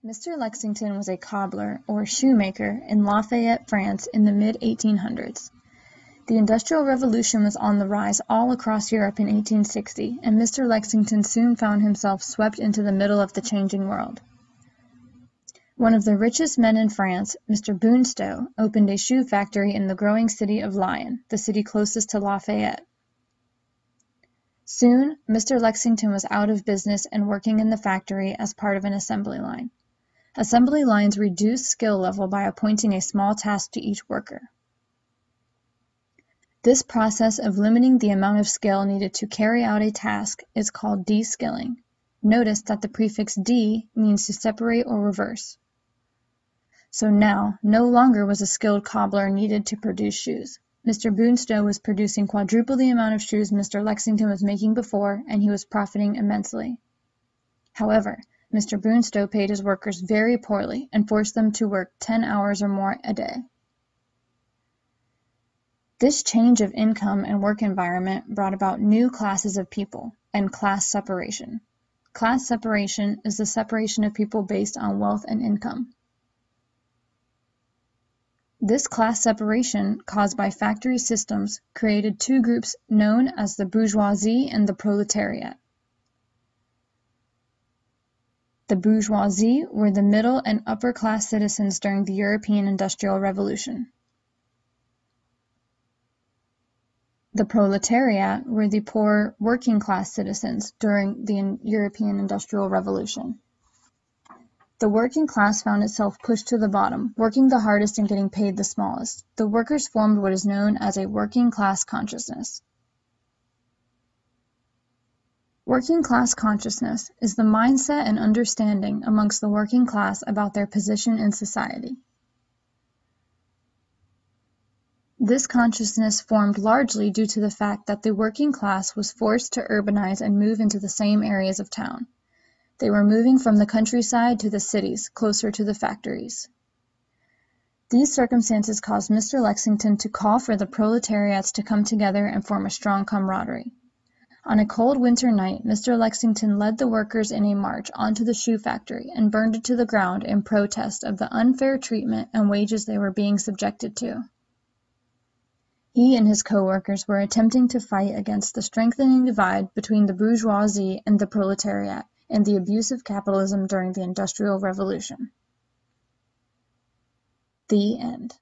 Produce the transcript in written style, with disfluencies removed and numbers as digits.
Mr. Lexington was a cobbler, or shoemaker, in Lafayette, France in the mid-1800s. The Industrial Revolution was on the rise all across Europe in 1860, and Mr. Lexington soon found himself swept into the middle of the changing world. One of the richest men in France, Mr. Bonsteau, opened a shoe factory in the growing city of Lyon, the city closest to Lafayette. Soon, Mr. Lexington was out of business and working in the factory as part of an assembly line. Assembly lines reduce skill level by appointing a small task to each worker. This process of limiting the amount of skill needed to carry out a task is called de-skilling. Notice that the prefix de means to separate or reverse. So now, no longer was a skilled cobbler needed to produce shoes. Mr. Bonsteau was producing quadruple the amount of shoes Mr. Lexington was making before, and he was profiting immensely. However, Mr. Bonsteau paid his workers very poorly and forced them to work 10 hours or more a day. This change of income and work environment brought about new classes of people and class separation. Class separation is the separation of people based on wealth and income. This class separation, caused by factory systems, created two groups known as the bourgeoisie and the proletariat. The bourgeoisie were the middle and upper class citizens during the European Industrial Revolution. The proletariat were the poor working class citizens during the European Industrial Revolution. The working class found itself pushed to the bottom, working the hardest and getting paid the smallest. The workers formed what is known as a working class consciousness. Working class consciousness is the mindset and understanding amongst the working class about their position in society. This consciousness formed largely due to the fact that the working class was forced to urbanize and move into the same areas of town. They were moving from the countryside to the cities, closer to the factories. These circumstances caused Mr. Lexington to call for the proletariats to come together and form a strong camaraderie. On a cold winter night, Mr. Lexington led the workers in a march onto the shoe factory and burned it to the ground in protest of the unfair treatment and wages they were being subjected to. He and his co-workers were attempting to fight against the strengthening divide between the bourgeoisie and the proletariat and the abuse of capitalism during the Industrial Revolution. The end.